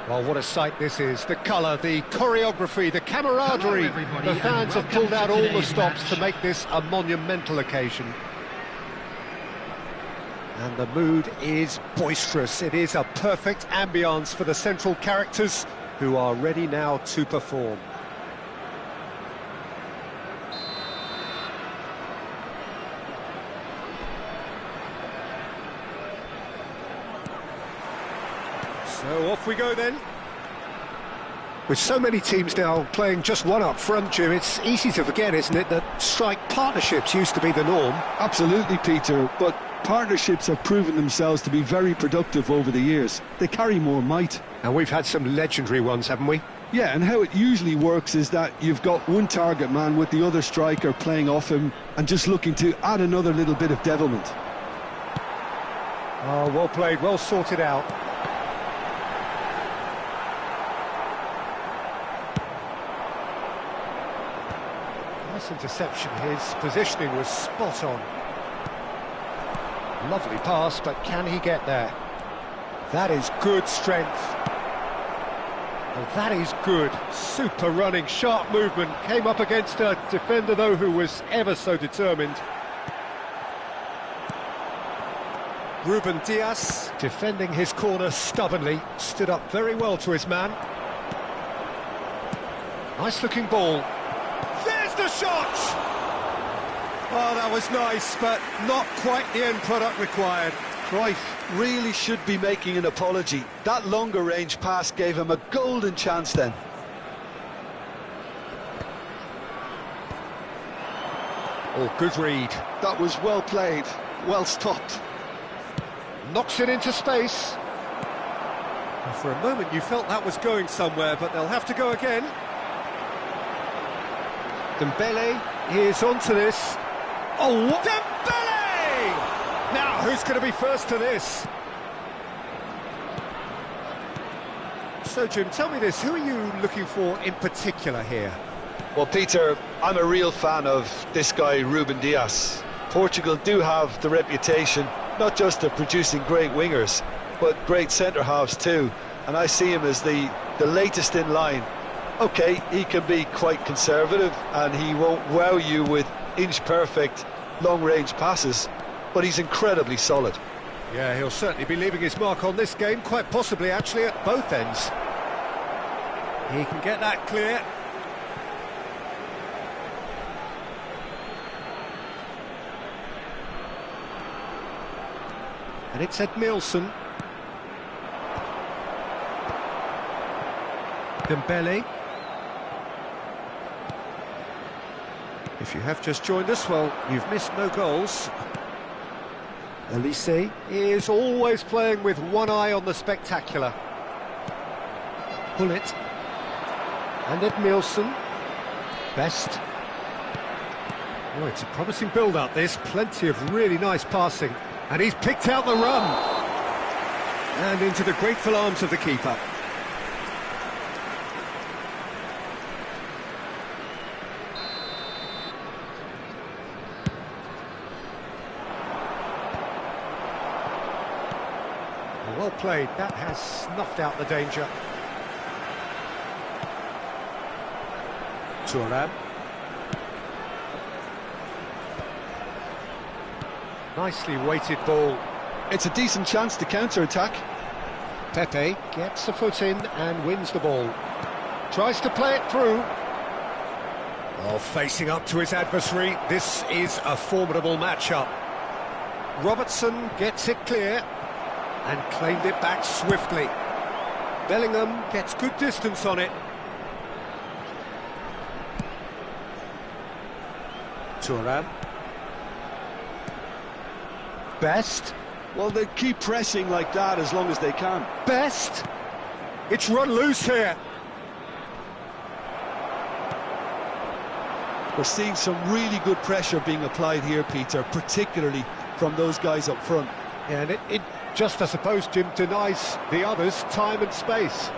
Well, what a sight this is. The colour, the choreography, the camaraderie. The fans have pulled out all the stops to make this a monumental occasion. And the mood is boisterous. It is a perfect ambience for the central characters who are ready now to perform. So off we go then. With so many teams now playing just one up front, Jim, it's easy to forget, isn't it, that strike partnerships used to be the norm. Absolutely, Peter, but partnerships have proven themselves to be very productive over the years. They carry more might. And we've had some legendary ones, haven't we? Yeah, and how it usually works is that you've got one target man with the other striker playing off him and just looking to add another little bit of devilment. Oh, well played, well sorted out. Nice interception, his positioning was spot on. Lovely pass, but can he get there? That is good strength. Well, that is good. Super running, sharp movement. Came up against a defender, though, who was ever so determined. Ruben Dias, defending his corner stubbornly, stood up very well to his man. Nice-looking ball. There's the shot! Oh, that was nice, but not quite the end product required. Cruyff really should be making an apology. That longer range pass gave him a golden chance then. Oh, good read. That was well played, well stopped. Knocks it into space. And for a moment you felt that was going somewhere, but they'll have to go again. Dembele is onto this. Oh, what? Dembele! Now, who's going to be first to this? So, Jim, tell me this, who are you looking for in particular here? Well, Peter, I'm a real fan of this guy, Ruben Dias. Portugal do have the reputation, not just of producing great wingers, but great centre-halves too. And I see him as the latest in line. OK, he can be quite conservative and he won't wow you with inch-perfect long-range passes, but he's incredibly solid. Yeah, he'll certainly be leaving his mark on this game, quite possibly actually at both ends. He can get that clear. And it's Edmilson. Dembele. If you have just joined us, well, you've missed no goals. Elise is always playing with one eye on the spectacular. Bullet. And Edmilson. Best. Oh, it's a promising build-up, this. Plenty of really nice passing. And he's picked out the run. And into the grateful arms of the keeper. Well played, that has snuffed out the danger. Thuram. Nicely weighted ball. It's a decent chance to counter-attack. Pepe gets a foot in and wins the ball. Tries to play it through. Oh, facing up to his adversary, this is a formidable matchup. Robertson gets it clear and claimed it back swiftly. Bellingham gets good distance on it. Thuram. Best. Well, they keep pressing like that as long as they can. Best. It's run loose here. We're seeing some really good pressure being applied here, Peter, particularly from those guys up front. Yeah, and it just, I suppose, Jim, denies the others time and space.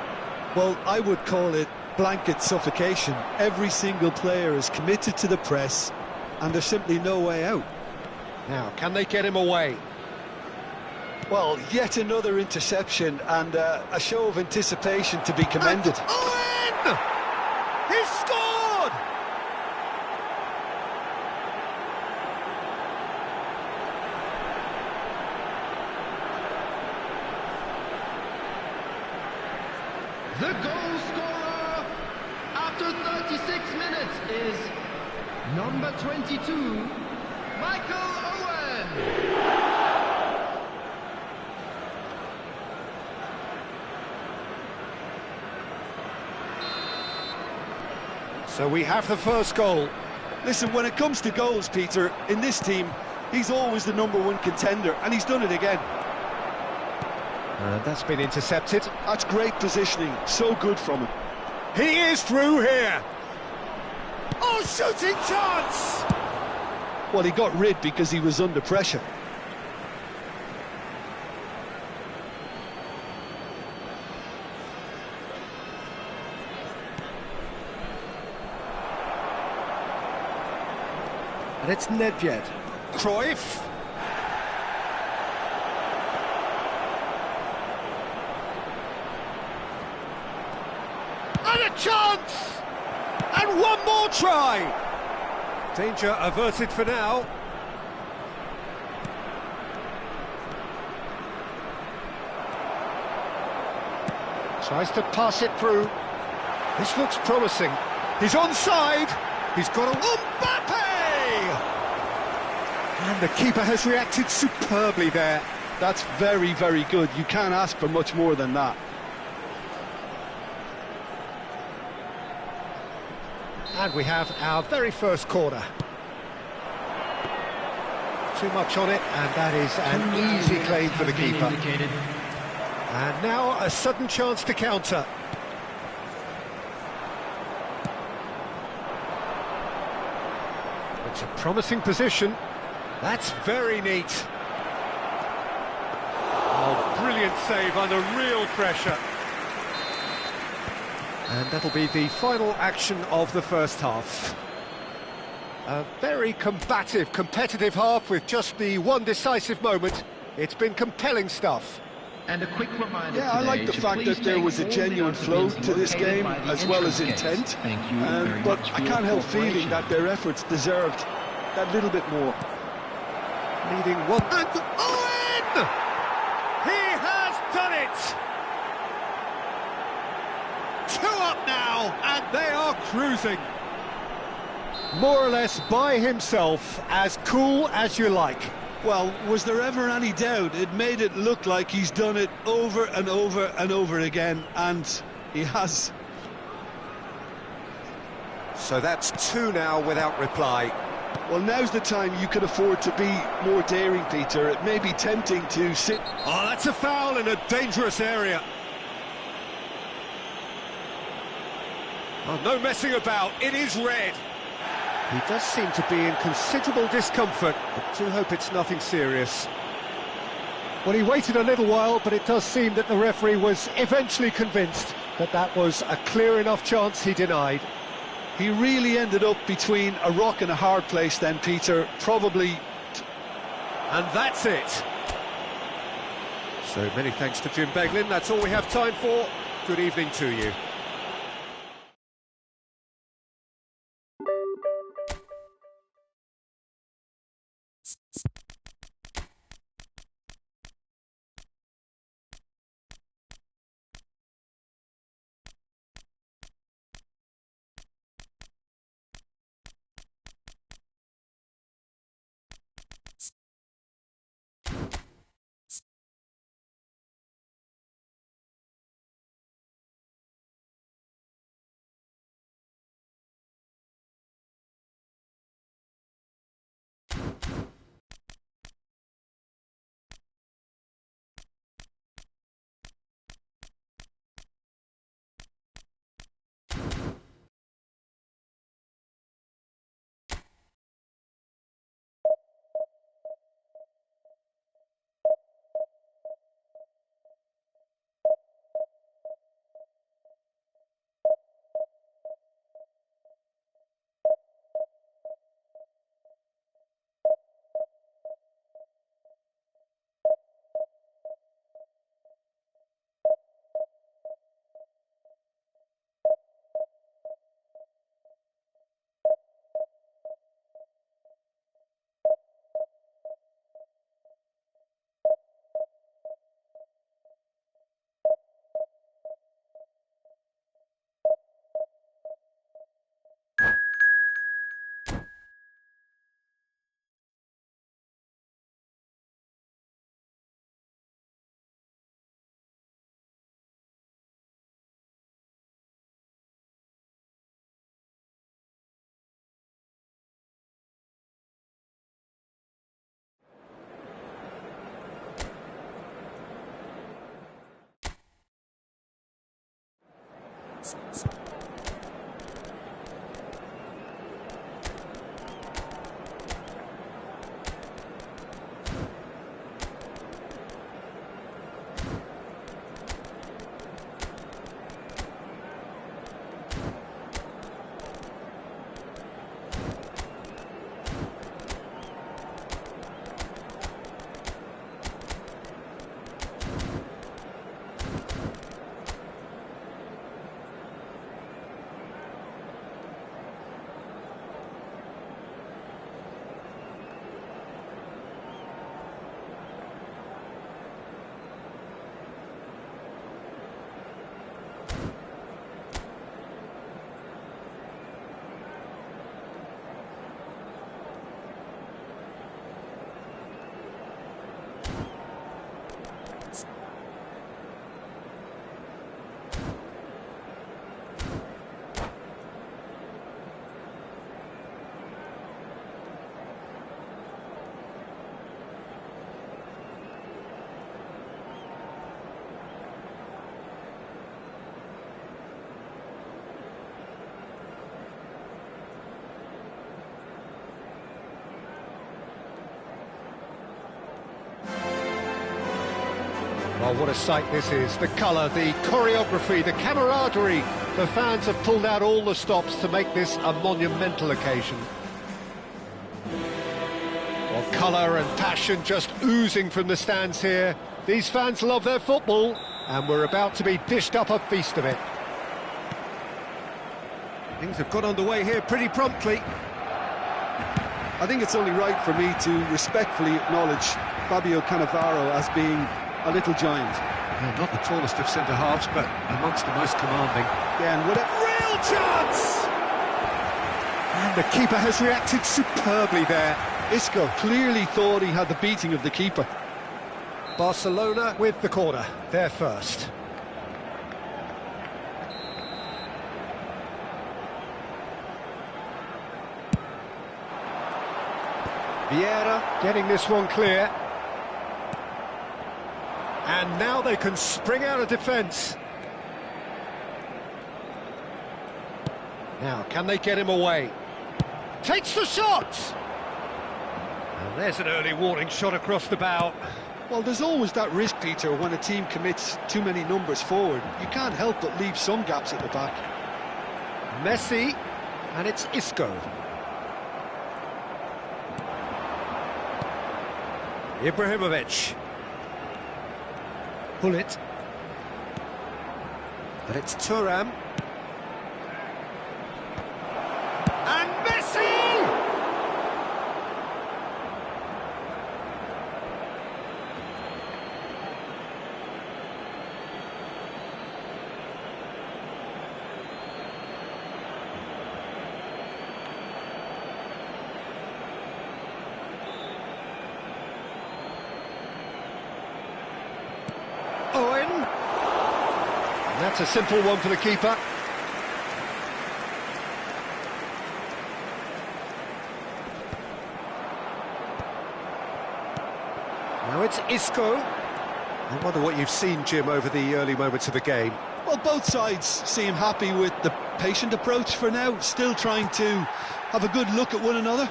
Well, I would call it blanket suffocation. Every single player is committed to the press, and there's simply no way out. Now, can they get him away? Well, yet another interception and a show of anticipation to be commended. And Owen! He's scored! The goal scorer after 36 minutes is number 22, Michael Owen. So we have the first goal. Listen, when it comes to goals, Peter, in this team, he's always the #1 contender, and he's done it again. And that's been intercepted. That's great positioning, so good from him. He is through here. Oh, shooting chance! Well, he got rid because he was under pressure. And it's Nedved. Cruyff. And a chance! And one more try! Danger averted for now. Tries to pass it through. This looks promising. He's onside. He's got a... Mbappe! And the keeper has reacted superbly there. That's very, very good. You can't ask for much more than that. And we have our very first corner. Too much on it, and that is an easy claim for the keeper. And now a sudden chance to counter. It's a promising position. That's very neat. Oh, brilliant save under real pressure. And that'll be the final action of the first half. A very combative, competitive half with just the one decisive moment. It's been compelling stuff. And a quick reminder Yeah, I like the fact that there was a genuine flow to this game as well as intent. But I can't help feeling that their efforts deserved that little bit more. Leading one... And Owen! He has done it! 2 up now, and they are cruising. More or less by himself, as cool as you like. Well, was there ever any doubt? It made it look like he's done it over and over and over again, and he has. So that's 2 now without reply. Well, now's the time you can afford to be more daring, Peter. It may be tempting to sit... Oh, that's a foul in a dangerous area. Oh, no messing about, it is red. He does seem to be in considerable discomfort. I do hope it's nothing serious. Well, he waited a little while, but it does seem that the referee was eventually convinced that that was a clear enough chance he denied. He really ended up between a rock and a hard place then, Peter, probably... And that's it. So many thanks to Jim Beglin. That's all we have time for. Good evening to you. Oh, what a sight this is. The colour, the choreography, the camaraderie. The fans have pulled out all the stops to make this a monumental occasion. Well, colour and passion just oozing from the stands here. These fans love their football, and we're about to be dished up a feast of it. Things have got underway here pretty promptly. I think it's only right for me to respectfully acknowledge Fabio Cannavaro as being a little giant. Yeah, not the tallest of centre-halves, but amongst the most commanding. Yeah, and what a real chance! And the keeper has reacted superbly there. Isco clearly thought he had the beating of the keeper. Barcelona with the corner, they're first. Vieira getting this one clear. And now they can spring out of defence. Now, can they get him away? Takes the shot! And there's an early warning shot across the bow. Well, there's always that risk, Peter, when a team commits too many numbers forward. You can't help but leave some gaps at the back. Messi, and it's Isco. Ibrahimovic. Pull it. But it's Thuram. And Messi! Owen. And that's a simple one for the keeper. Now it's Isco. I wonder what you've seen, Jim, over the early moments of the game. Well, both sides seem happy with the patient approach for now, still trying to have a good look at one another.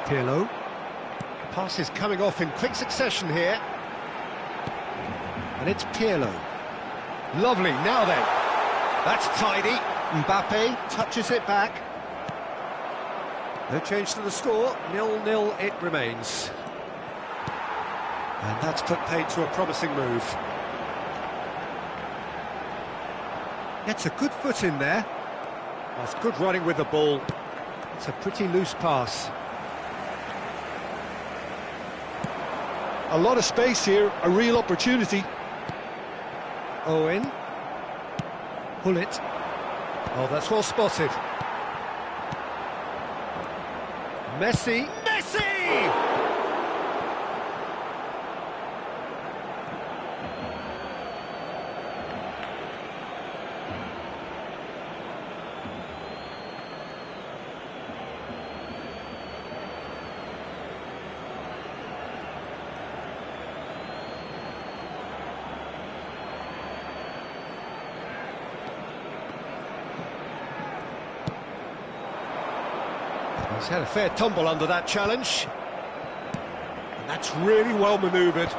Pirlo. Passes coming off in quick succession here. And it's Pirlo. Lovely, now then. That's tidy. Mbappe touches it back. No change to the score, 0-0 it remains. And that's put paid to a promising move. Gets a good foot in there. That's good running with the ball. It's a pretty loose pass. A lot of space here, a real opportunity. Owen. Pull it. Oh, that's well spotted. Messi. Messi! He's had a fair tumble under that challenge. And that's really well manoeuvred.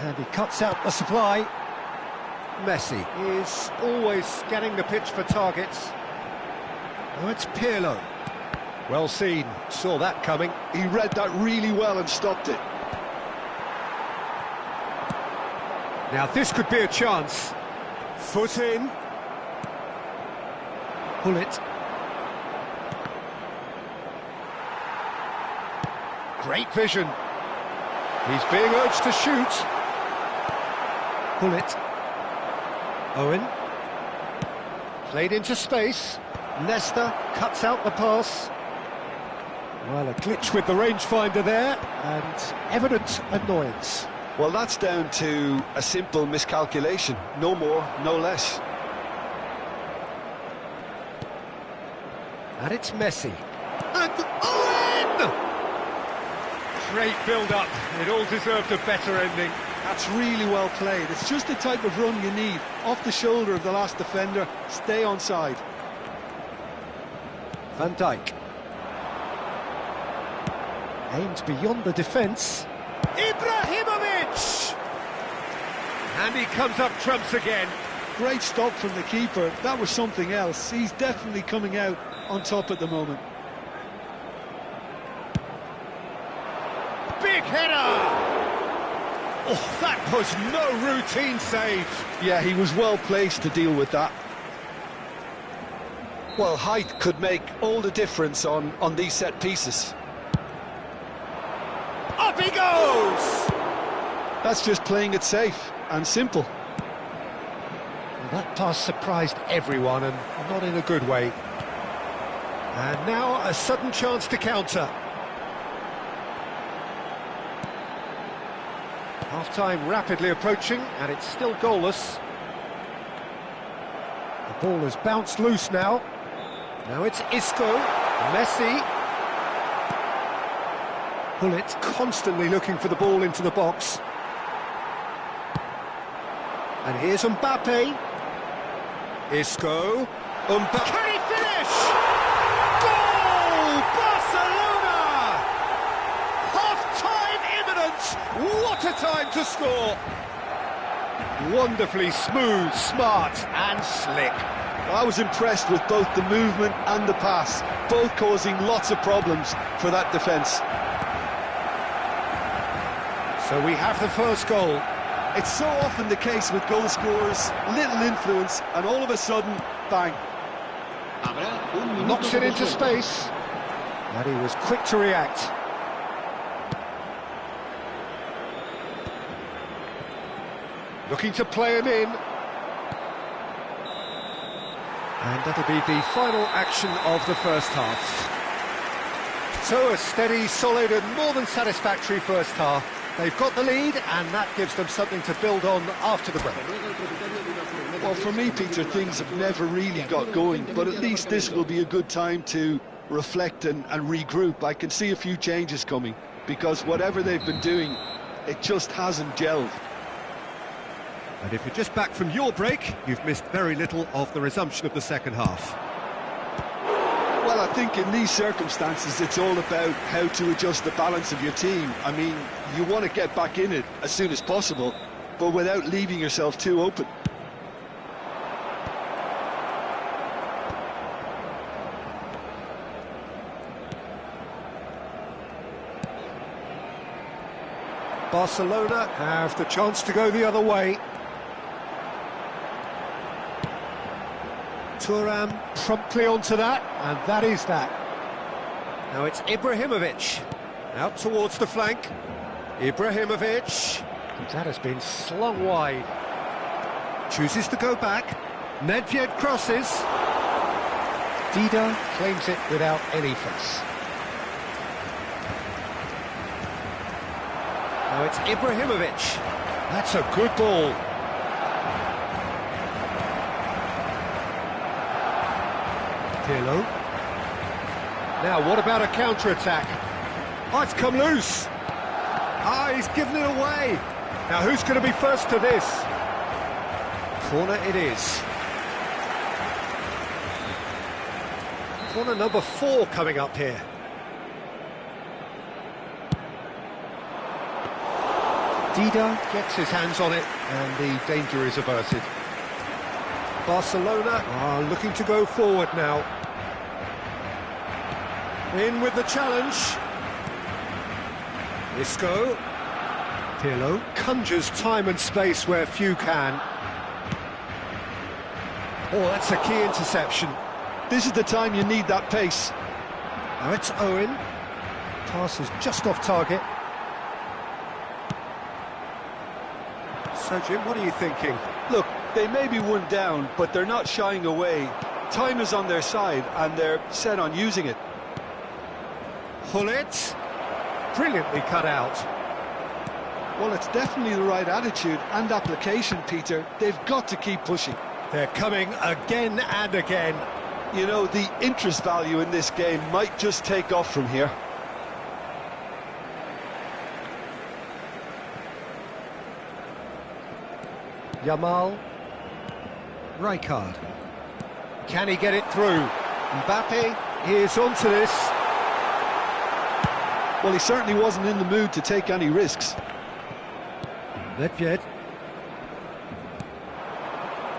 And he cuts out the supply. Messi is always scanning the pitch for targets. Oh, it's Pirlo. Well seen, saw that coming. He read that really well and stopped it. Now this could be a chance. Foot in. Pull it. Great vision. He's being urged to shoot. Pull it. Owen. Played into space. Nesta cuts out the pass. Well, a glitch with the rangefinder there, and evident annoyance. Well, that's down to a simple miscalculation. No more, no less. And it's Messi. And Owen! Great build-up. It all deserved a better ending. That's really well played. It's just the type of run you need. Off the shoulder of the last defender, stay onside. Van Dijk. Aimed beyond the defence. Ibrahimovic! And he comes up trumps again. Great stop from the keeper. That was something else. He's definitely coming out on top at the moment. Big header! Oh, that was no routine save. Yeah, he was well placed to deal with that. Well, height could make all the difference on these set pieces. Up he goes! That's just playing it safe and simple. Well, that pass surprised everyone, and not in a good way. And now a sudden chance to counter. Half-time rapidly approaching, and it's still goalless. The ball has bounced loose now. Now it's Isco, Messi. Pull it, constantly looking for the ball into the box. And here's Mbappe. Isco. Mbappe. Can he finish? Goal! Barcelona! Half-time imminent! What a time to score! Wonderfully smooth, smart and slick. I was impressed with both the movement and the pass, both causing lots of problems for that defence. So we have the first goal. It's so often the case with goal scorers, little influence, and all of a sudden, bang. Knocks it into space. And he was quick to react. Looking to play him in. And that'll be the final action of the first half. So a steady, solid and more than satisfactory first half. They've got the lead and that gives them something to build on after the break. Well, for me, Peter, things have never really got going, but at least this will be a good time to reflect and regroup. I can see a few changes coming, because whatever they've been doing, it just hasn't gelled. And if you're just back from your break, you've missed very little of the resumption of the second half. Well, I think in these circumstances, it's all about how to adjust the balance of your team. I mean, you want to get back in it as soon as possible, but without leaving yourself too open. Barcelona have the chance to go the other way. Thuram promptly onto that, and that is that. Now it's Ibrahimovic, out towards the flank. Ibrahimovic, that has been slung wide. Chooses to go back. Nedved crosses. Dida claims it without any fuss. Now it's Ibrahimovic. That's a good ball. Pirlo. Now, what about a counter-attack? Oh, it's come loose. Ah, he's given it away. Now, who's going to be first to this? Corner it is. Corner number 4 coming up here. Dida gets his hands on it, and the danger is averted. Barcelona are looking to go forward now. In with the challenge. Isco. Pirlo conjures time and space where few can. Oh, that's a key interception. This is the time you need that pace. Now it's Owen. Pass is just off target. So, Jim, what are you thinking? Look, they may be one down, but they're not shying away. Time is on their side, and they're set on using it. Hullet. Brilliantly cut out. Well, it's definitely the right attitude and application, Peter. They've got to keep pushing. They're coming again and again. You know, the interest value in this game might just take off from here. Yamal. Rijkaard. Can he get it through? Mbappe is onto this. Well, he certainly wasn't in the mood to take any risks. Nedved.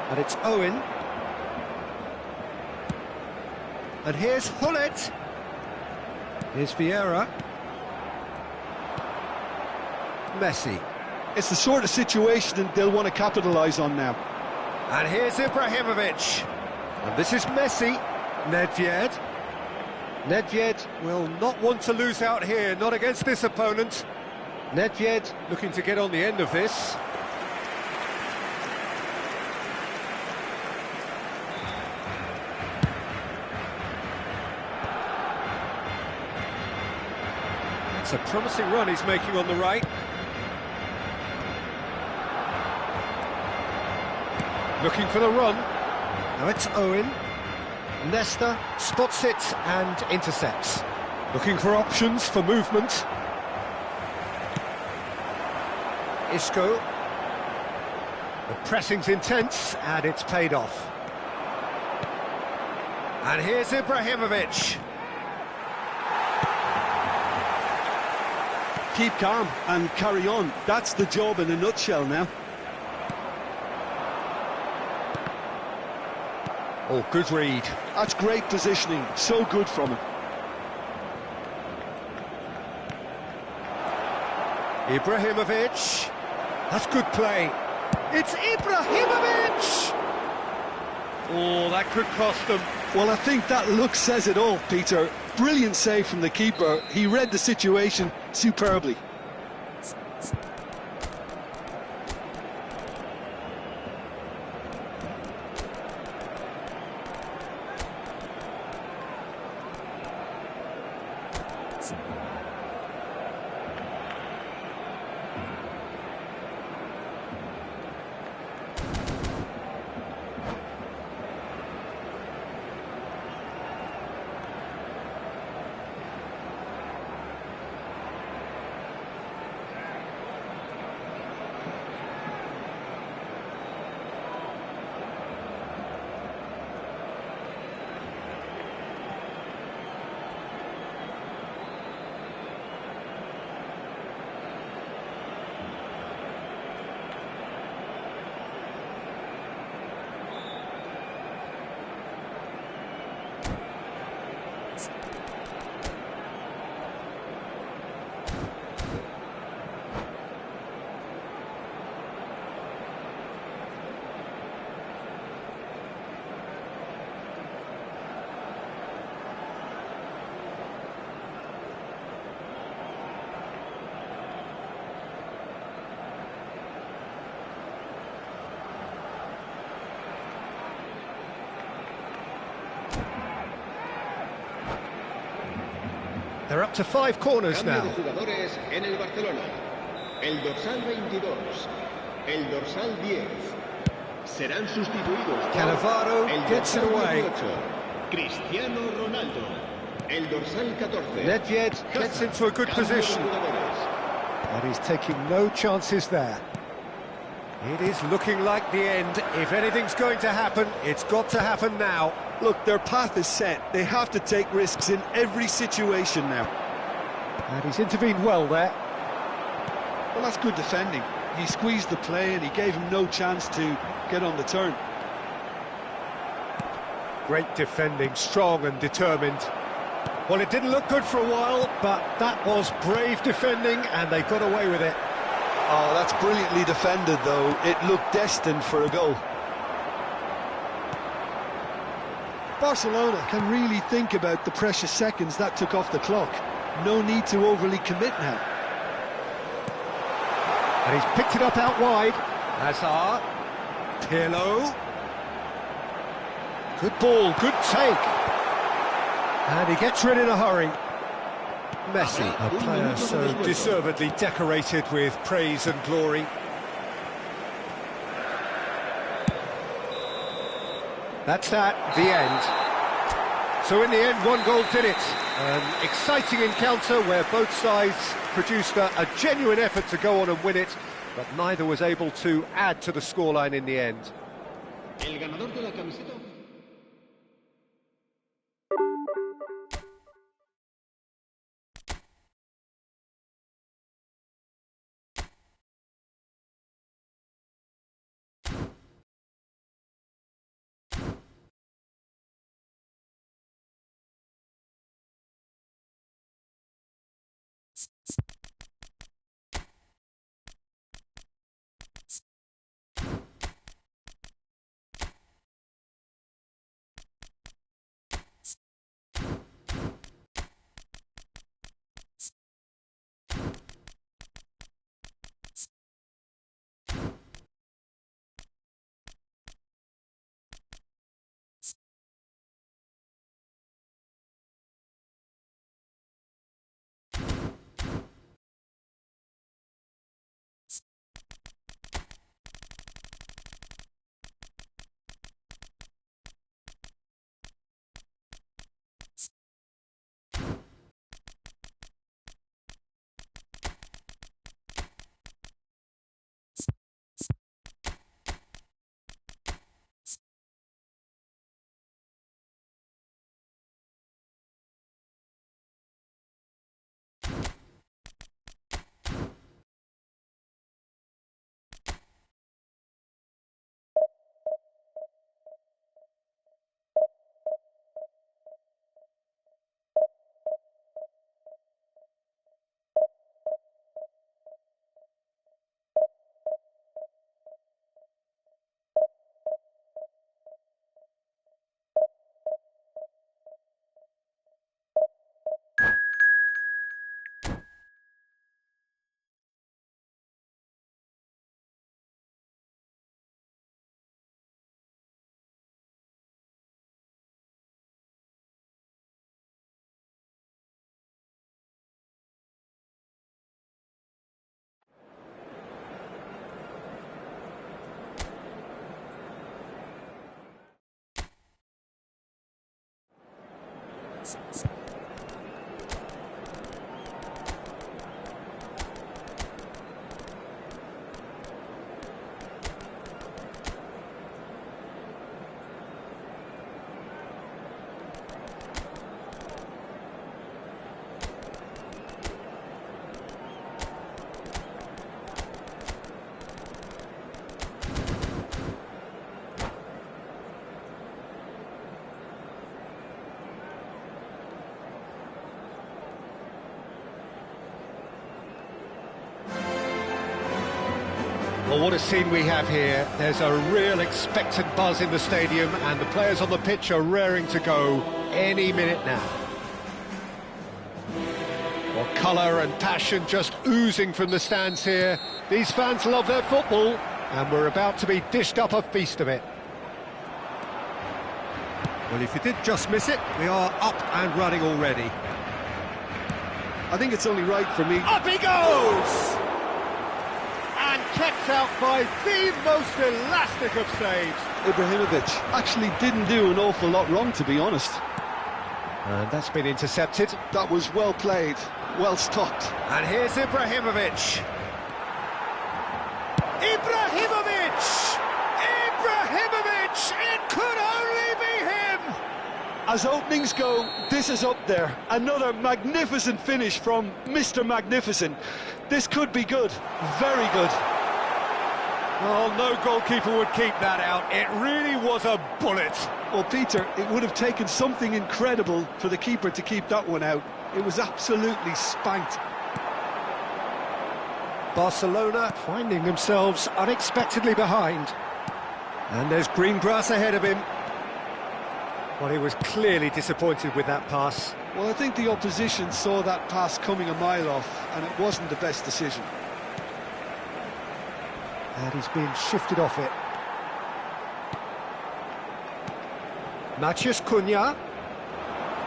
And it's Owen. And here's Hullet. Here's Vieira. Messi. It's the sort of situation they'll want to capitalise on now. And here's Ibrahimovic. And this is Messi. Nedved. Nedved will not want to lose out here, not against this opponent. Nedved looking to get on the end of this. It's a promising run he's making on the right. Looking for the run. Now it's Owen. Nesta spots it and intercepts. Looking for options for movement. Isco. The pressing's intense and it's paid off. And here's Ibrahimovic. Keep calm and carry on. That's the job in a nutshell now. Oh, good read. That's great positioning. So good from him. Ibrahimovic. That's good play. It's Ibrahimovic! Oh, that could cost them. Well, I think that look says it all, Peter. Brilliant save from the keeper. He read the situation superbly. They're up to 5 corners Cambio now. de jugadores en el Barcelona. El dorsal 22, el dorsal 10. Serán sustituidos por Cannavaro el gets it dorsal away. 18, Cristiano Ronaldo. El dorsal 14. Nedved gets into a good Cambio de position. jugadores. And he's taking no chances there. It is looking like the end. If anything's going to happen, it's got to happen now. Look, their path is set. They have to take risks in every situation now. And he's intervened well there. Well, that's good defending. He squeezed the play and he gave him no chance to get on the turn. Great defending, strong and determined. Well, it didn't look good for a while, but that was brave defending and they got away with it. Oh, that's brilliantly defended, though. It looked destined for a goal. Barcelona can really think about the precious seconds that took off the clock. No need to overly commit now. And he's picked it up out wide. Hazard. Pirlo. Good ball, good take. And he gets rid in a hurry. Messi, a player so deservedly decorated with praise and glory. That's that, the end. So in the end, 1 goal did it. An exciting encounter where both sides produced a genuine effort to go on and win it, but neither was able to add to the scoreline in the end. El ganador de la camiseta. Well, what a scene we have here. There's a real expectant buzz in the stadium, and the players on the pitch are raring to go any minute now. Well, colour and passion just oozing from the stands here. These fans love their football, and we're about to be dished up a feast of it. Well, if you did just miss it, we are up and running already. I think it's only right for me. Up he goes! And kept out by the most elastic of saves. Ibrahimovic actually didn't do an awful lot wrong, to be honest. And that's been intercepted. That was well played, well stopped. And here's Ibrahimovic. Ibrahimovic! Ibrahimovic! It could only be him! As openings go, this is up there. Another magnificent finish from Mr. Magnificent. This could be good, very good. Well, no goalkeeper would keep that out. It really was a bullet. Well, Peter, it would have taken something incredible for the keeper to keep that one out. It was absolutely spanked. Barcelona finding themselves unexpectedly behind. And there's green grass ahead of him. Well, he was clearly disappointed with that pass. Well, I think the opposition saw that pass coming a mile off, and it wasn't the best decision. And he's been shifted off it. Matheus Cunha.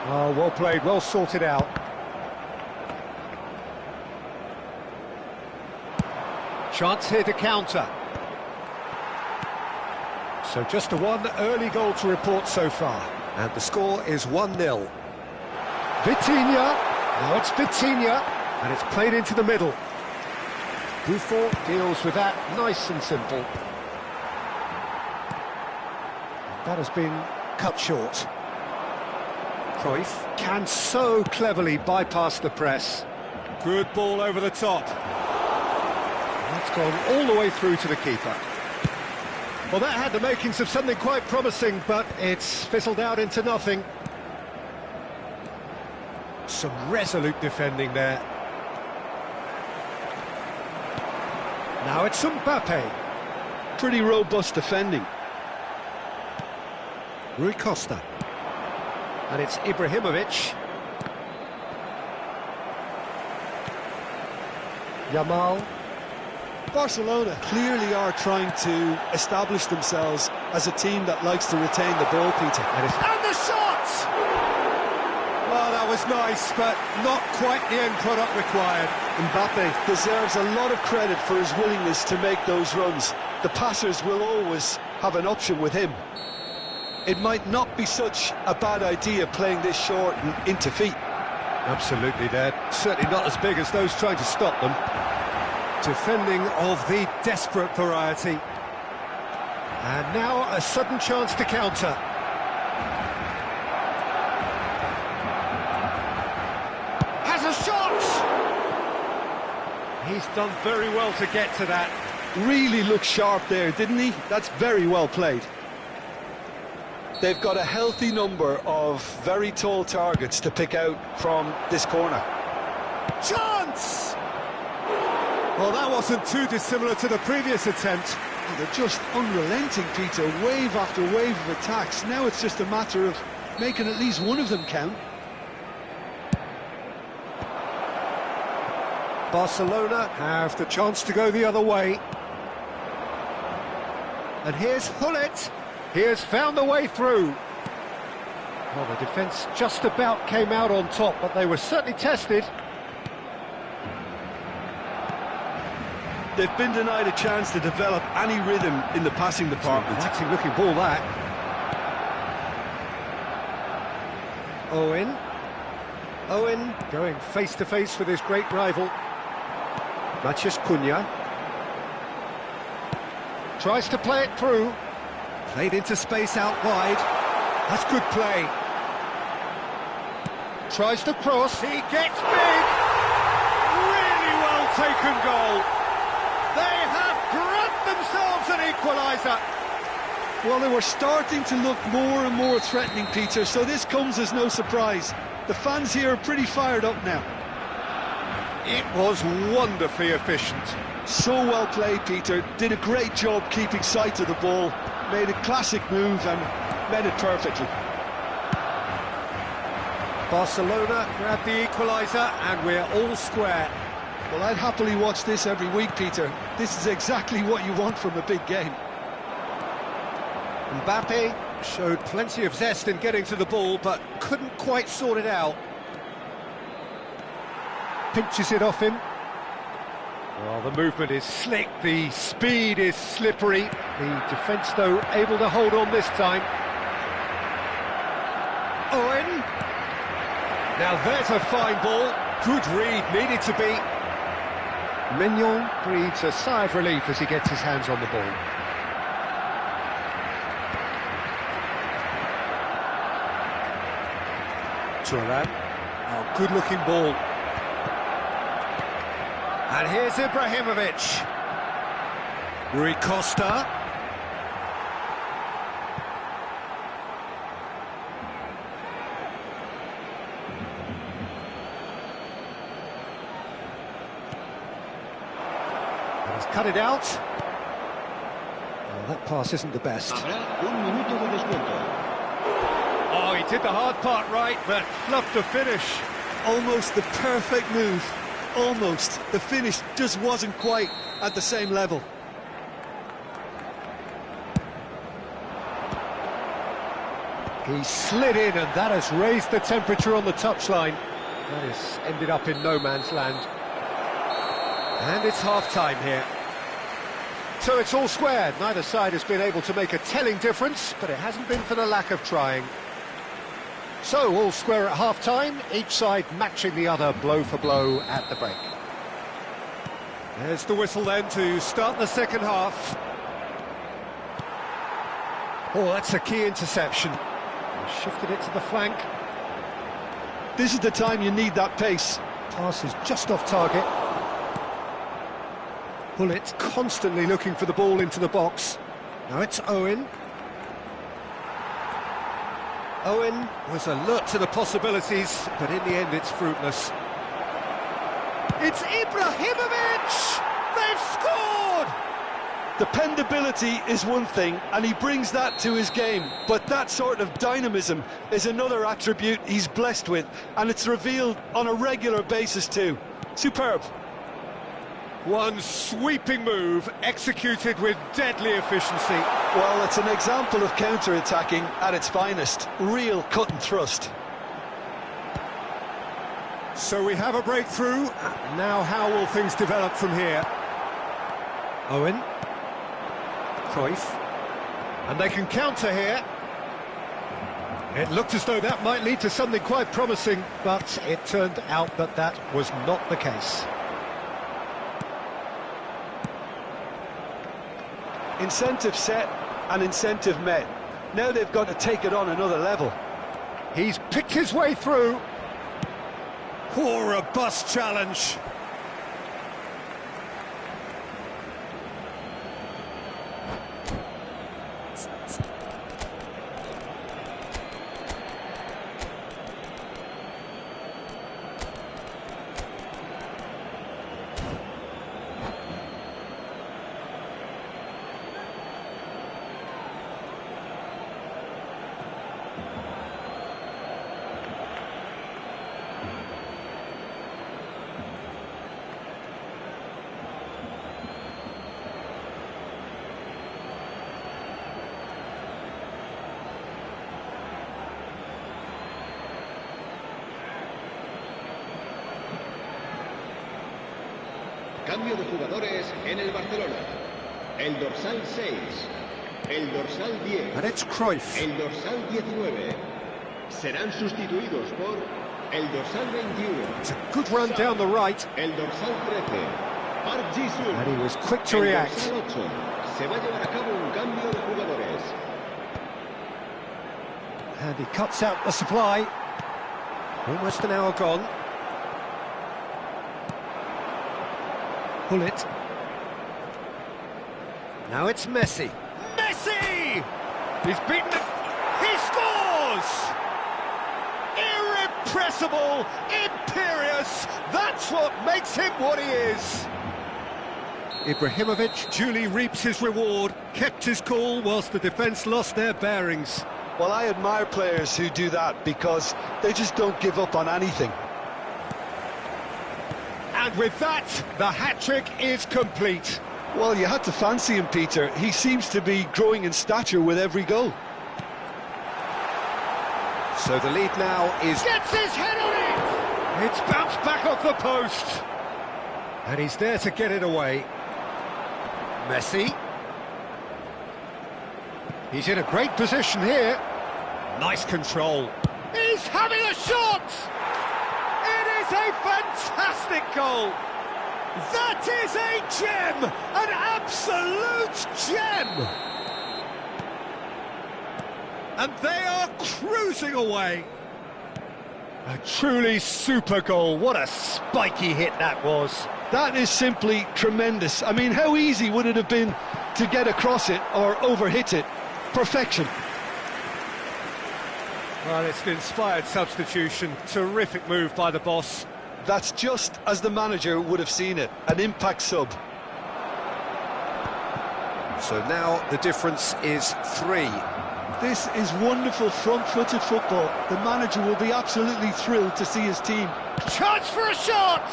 Oh, well played, well sorted out. Chance here to counter. So just a one early goal to report so far. And the score is 1-0. Vitinha. Now it's Vitinha. And it's played into the middle. Buffon deals with that nice and simple. That has been cut short. Cruyff can so cleverly bypass the press. Good ball over the top. That's gone all the way through to the keeper. Well, that had the makings of something quite promising, but it's fizzled out into nothing. Some resolute defending there. Now it's Mbappe. Pretty robust defending. Rui Costa. And it's Ibrahimovic. Yamal. Barcelona clearly are trying to establish themselves as a team that likes to retain the ball, Peter. And the shot! Well, that was nice, but not quite the end product required. Mbappe deserves a lot of credit for his willingness to make those runs. The passers will always have an option with him. It might not be such a bad idea playing this short and into feet. Absolutely, they're certainly not as big as those trying to stop them. Defending of the desperate variety. And now a sudden chance to counter. Has a shot! He's done very well to get to that. Really looked sharp there, didn't he? That's very well played. They've got a healthy number of very tall targets to pick out from this corner. Chance! Well, that wasn't too dissimilar to the previous attempt. Oh, they're just unrelenting, Peter. Wave after wave of attacks. Now it's just a matter of making at least one of them count. Barcelona have the chance to go the other way. And here's Hullet. He has found the way through. Well, the defence just about came out on top, but they were certainly tested. They've been denied a chance to develop any rhythm in the passing department. Relaxing looking ball, that. Owen. Owen going face-to-face with his great rival. Matheus Cunha. Tries to play it through. Played into space out wide. That's good play. Tries to cross. He gets big. Really well taken goal. They have grabbed themselves an equaliser. Well, they were starting to look more and more threatening, Peter, so this comes as no surprise. The fans here are pretty fired up now. It was wonderfully efficient. So well played, Peter. Did a great job keeping sight of the ball. Made a classic move and made it perfectly. Barcelona grabbed the equaliser and we're all square. Well, I'd happily watch this every week, Peter. This is exactly what you want from a big game. Mbappe showed plenty of zest in getting to the ball, but couldn't quite sort it out. Pinches it off him. Well, the movement is slick, the speed is slippery. The defence, though, able to hold on this time. Owen. Now there's a fine ball. Good read, needed to be. Mignon breathes a sigh of relief as he gets his hands on the ball. Turan. Oh, good-looking ball. And here's Ibrahimovic. Rui Costa. And he's cut it out. Well, that pass isn't the best. Habrá un minuto de descuento. Oh, he did the hard part right, but fluffed the finish. Almost the perfect move. Almost. The finish just wasn't quite at the same level. He slid in, and that has raised the temperature on the touchline. That has ended up in no man's land. And it's half-time here. So it's all square. Neither side has been able to make a telling difference, but it hasn't been for the lack of trying. So, all square at half-time, each side matching the other blow for blow at the break. There's the whistle then to start the second half. Oh, that's a key interception. Shifted it to the flank. This is the time you need that pace. Pass is just off target. Bullet constantly looking for the ball into the box. Now it's Owen. Owen was alert to the possibilities, but in the end it's fruitless. It's Ibrahimovic! They've scored! Dependability is one thing, and he brings that to his game, but that sort of dynamism is another attribute he's blessed with, and it's revealed on a regular basis too. Superb. One sweeping move, executed with deadly efficiency. Well, it's an example of counter-attacking at its finest. Real cut and thrust. So we have a breakthrough. Now how will things develop from here? Owen. Cruyff. And they can counter here. It looked as though that might lead to something quite promising, but it turned out that that was not the case. Incentive set and incentive met. Now they've got to take it on another level. He's picked his way through. Oh, a robust challenge. Cambio de jugadores en el Barcelona. El dorsal 6, el dorsal 10, And it's Cruyff. el dorsal 19. Serán sustituidos por El dorsal 21. It's a good run down the right. El dorsal 13. Park Ji-sung. And he was quick to El react. dorsal 8. Se va a llevar a cabo un cambio de jugadores. And he cuts out the supply. Almost an hour gone. Pull it. Now it's Messi. Messi! He's beaten it. He scores! Irrepressible, imperious. That's what makes him what he is. Ibrahimovic duly reaps his reward, kept his cool whilst the defence lost their bearings. Well, I admire players who do that because they just don't give up on anything. And with that, the hat-trick is complete. Well, you had to fancy him, Peter. He seems to be growing in stature with every goal. So the lead now is... Gets his head on it! It's bounced back off the post. And he's there to get it away. Messi. He's in a great position here. Nice control. He's having a shot! It is a fantastic goal! That is a gem! An absolute gem! And they are cruising away. A truly super goal. What a spiky hit that was. That is simply tremendous. I mean, how easy would it have been to get across it or overhit it? Perfection. Well, it's an inspired substitution. Terrific move by the boss. That's just as the manager would have seen it, an impact sub. So now the difference is 3. This is wonderful front-footed football. The manager will be absolutely thrilled to see his team. Chance for a shot!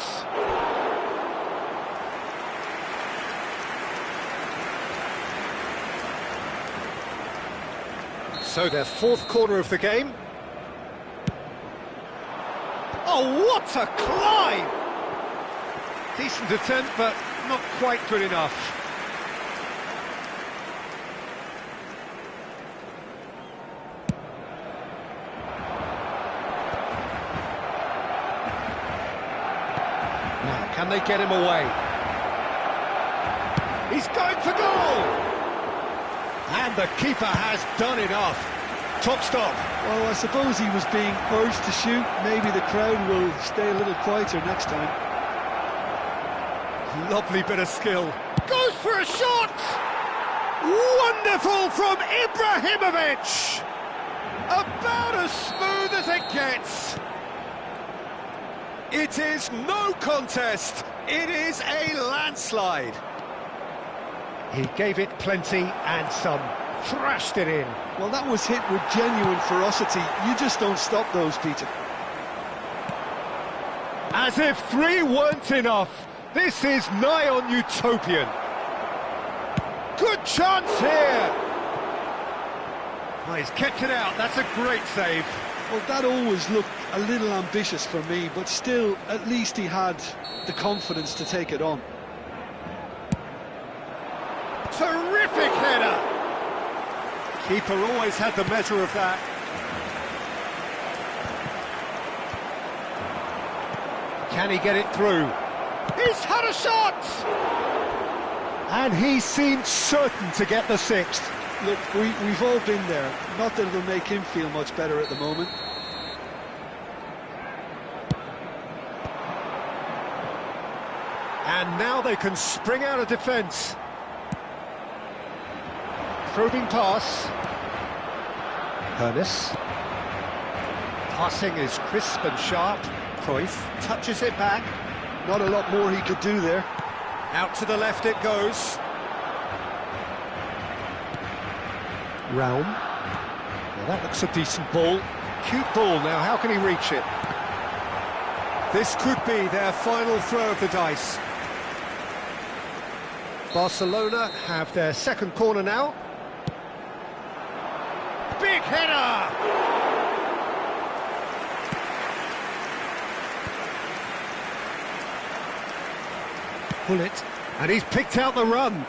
So their 4th corner of the game. Oh, what a climb! Decent attempt, but not quite good enough. Now, can they get him away? He's going for goal! And the keeper has done enough. Top stop. Well, I suppose he was being urged to shoot. Maybe the crowd will stay a little quieter next time. Lovely bit of skill. Goes for a shot! Wonderful from Ibrahimovic! About as smooth as it gets. It is no contest. It is a landslide. He gave it plenty and some. Thrashed it in. Well, that was hit with genuine ferocity. You just don't stop those, Peter. As if 3 weren't enough. This is nigh on utopian. Good chance here. Oh, he's kept it out. That's a great save. Well, that always looked a little ambitious for me, but still, at least he had the confidence to take it on. Terrific header. Keeper always had the measure of that. Can he get it through? He's had a shot! And he seemed certain to get the 6th. Look, we've all been there. Not that it'll make him feel much better at the moment. And now they can spring out of defence. Probing pass. Ernest. Passing is crisp and sharp. Cruyff touches it back. Not a lot more he could do there. Out to the left it goes. Raum. Now that looks a decent ball. Cute ball now, how can he reach it? This could be their final throw of the dice. Barcelona have their 2nd corner now. Big header! Pull it, and he's picked out the run.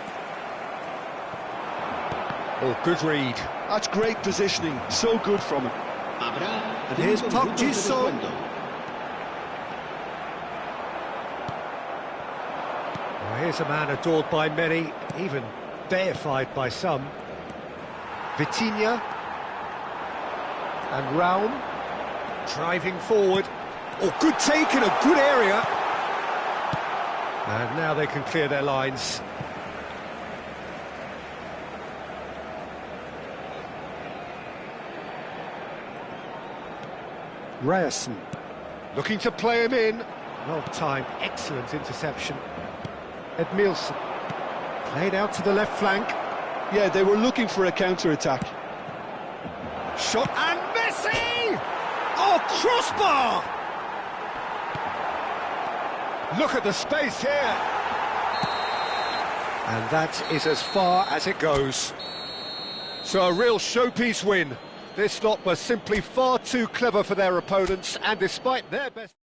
Oh, good read. That's great positioning, so good from him. Habrá Here's 5 Park minutos de Ji-sung. descuento. Here's a man adored by many, even deified by some. Vitinha. And Raum. Driving forward. Oh, good take in a good area. And now they can clear their lines. Ryerson. Looking to play him in. Well timed, excellent interception. Edmilson. Played out to the left flank. Yeah, they were looking for a counter-attack. Shot and Messi! Oh, crossbar! Look at the space here. And that is as far as it goes. So a real showpiece win. This lot were simply far too clever for their opponents, and despite their best...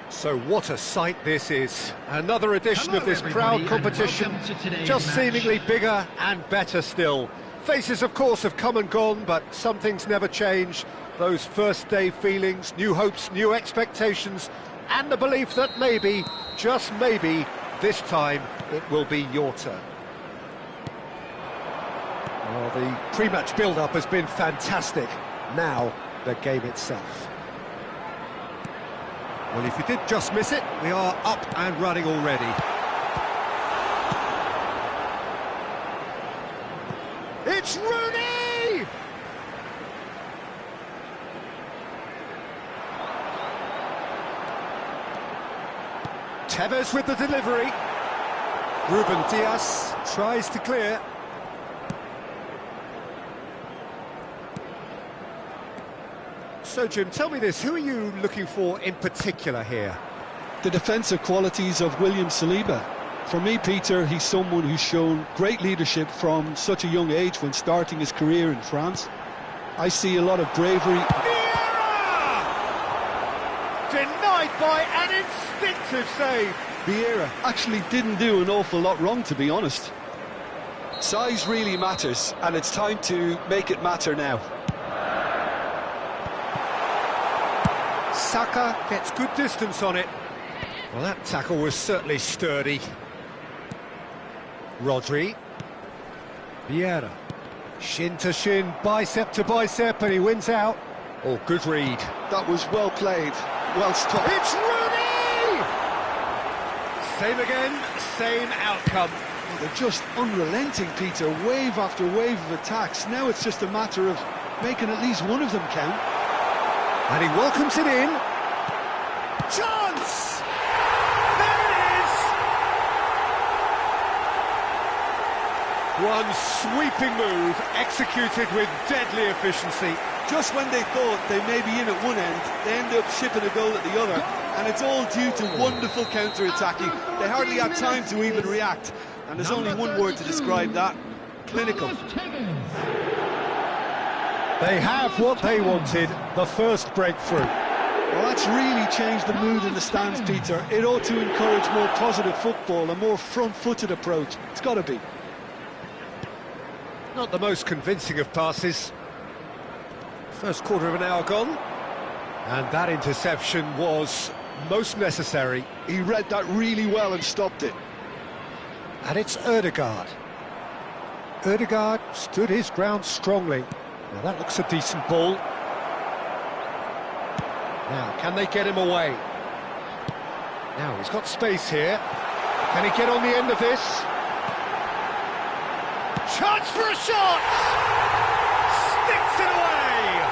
So what a sight this is. Another edition Hello, of this everybody, proud competition, and welcome to today's just match. seemingly bigger and better still. Faces, of course, have come and gone, but some things never change. Those first-day feelings, new hopes, new expectations, and the belief that maybe, just maybe, this time it will be your turn. Well, the pre-match build-up has been fantastic. Now, the game itself. Well, if you did just miss it, we are up and running already. It's Rooney! Tevez with the delivery. Ruben Dias tries to clear. So, Jim, tell me this, who are you looking for in particular here? The defensive qualities of William Saliba. For me, Peter, he's someone who's shown great leadership from such a young age when starting his career in France. I see a lot of bravery. Vieira! Denied by an instinctive save. Vieira actually didn't do an awful lot wrong, to be honest. Size really matters, and it's time to make it matter now. Saka gets good distance on it. Well, that tackle was certainly sturdy. Rodri. Vieira. Shin to shin, bicep to bicep, and he wins out. Oh, good read. That was well played, well stopped. It's Rooney! Same again, same outcome. Oh, they're just unrelenting, Peter. Wave after wave of attacks. Now it's just a matter of making at least one of them count. And he welcomes it in. Chance! There it is! One sweeping move, executed with deadly efficiency. Just when they thought they may be in at one end, they end up shipping a goal at the other. And it's all due to wonderful counter-attacking. They hardly had time to even react. And there's only one word to describe that: clinical. They have what they wanted, the first breakthrough. Well, that's really changed the mood in the stands, Peter. It ought to encourage more positive football, a more front-footed approach. It's got to be. Not the most convincing of passes. First quarter of an hour gone. And that interception was most necessary. He read that really well and stopped it. And it's Ødegaard. Ødegaard stood his ground strongly. Now that looks a decent ball. Now, can they get him away? Now, he's got space here. Can he get on the end of this? Chance for a shot! Sticks it away!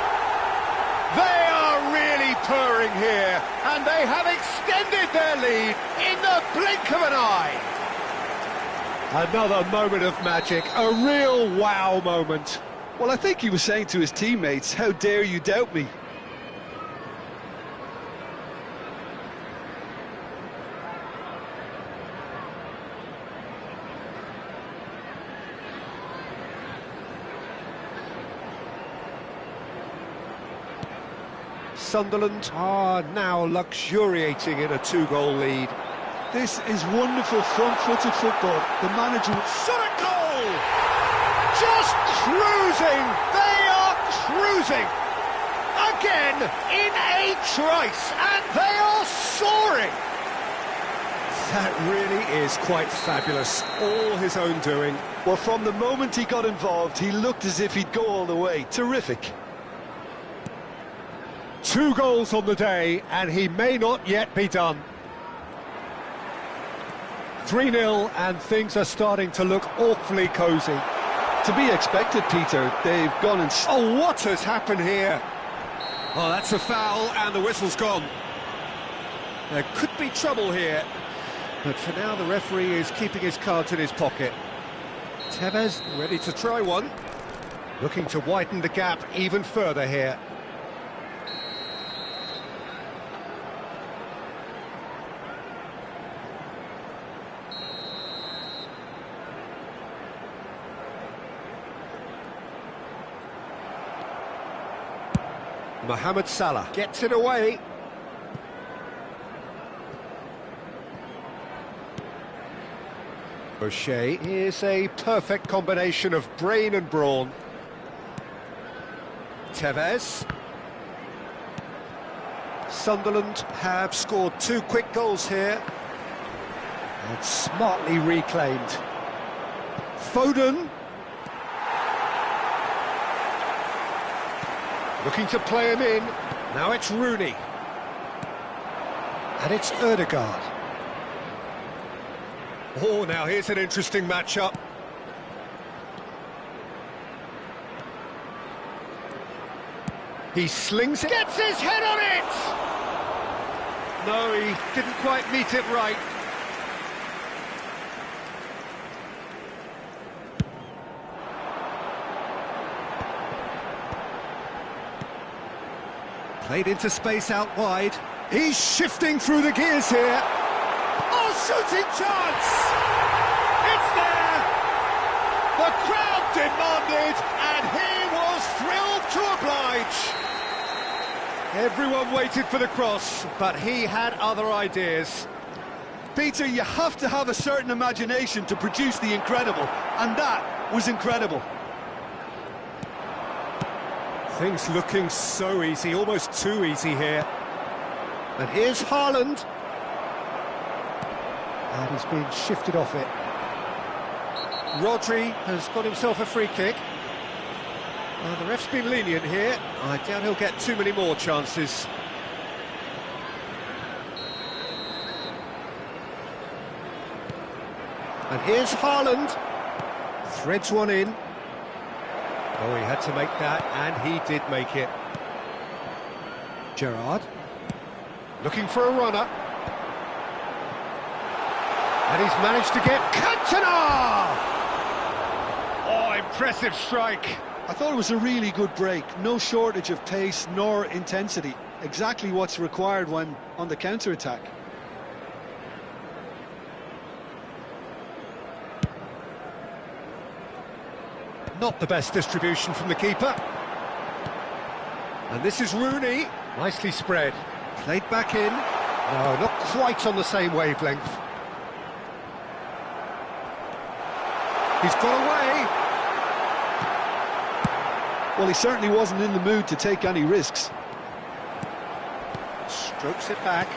They are really purring here, and they have extended their lead in the blink of an eye. Another moment of magic, a real wow moment. Well, I think he was saying to his teammates, how dare you doubt me? Sunderland are now luxuriating in a two-goal lead. This is wonderful front-footed football. The manager... Shot at goal! Just cruising! They are cruising! again in a trice, and they are soaring. That really is quite fabulous, all his own doing. Well, from the moment he got involved, he looked as if he'd go all the way. Terrific. 2 goals on the day, and he may not yet be done. 3-0, and things are starting to look awfully cosy. To be expected, Peter. They've gone and... Oh, what has happened here? Oh, that's a foul, and the whistle's gone. There could be trouble here, but for now the referee is keeping his cards in his pocket. Tevez ready to try one. Looking to widen the gap even further here. Mohamed Salah gets it away. O'Shea is a perfect combination of brain and brawn. Tevez. Sunderland have scored 2 quick goals here. And smartly reclaimed. Foden. Looking to play him in. Now it's Rooney. And it's Ødegaard. Oh, now here's an interesting matchup. He slings it. Gets his head on it! No, he didn't quite meet it right. Played into space out wide. He's shifting through the gears here. Oh, shooting chance! It's there! The crowd demanded, and he was thrilled to oblige. Everyone waited for the cross, but he had other ideas. Peter, you have to have a certain imagination to produce the incredible, and that was incredible. Things looking so easy, almost too easy here. And here's Haaland. And he's been shifted off it. Rodri has got himself a free kick. The ref's been lenient here. I doubt he'll get too many more chances. And here's Haaland. Threads one in. Oh, he had to make that, and he did make it. Gerrard. Looking for a runner. And he's managed to get Cantona! Oh, impressive strike. I thought it was a really good break. No shortage of pace nor intensity. Exactly what's required when on the counter-attack. Not the best distribution from the keeper. And this is Rooney. Nicely spread. Played back in. No, not quite on the same wavelength. He's got away. Well, he certainly wasn't in the mood to take any risks. Strokes it back.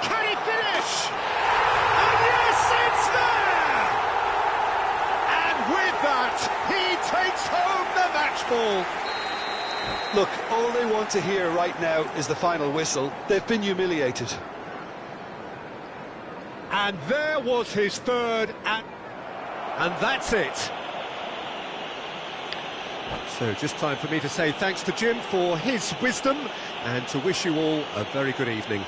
Can he finish? And yes, it's there! And with that, he takes home the match ball. Look, all they want to hear right now is the final whistle. They've been humiliated. And there was his third, and that's it. So just time for me to say thanks to Jim for his wisdom and to wish you all a very good evening.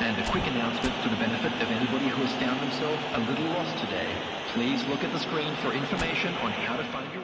And a quick announcement for the benefit of anybody who has found themselves a little lost today. Please look at the screen for information on how to find your...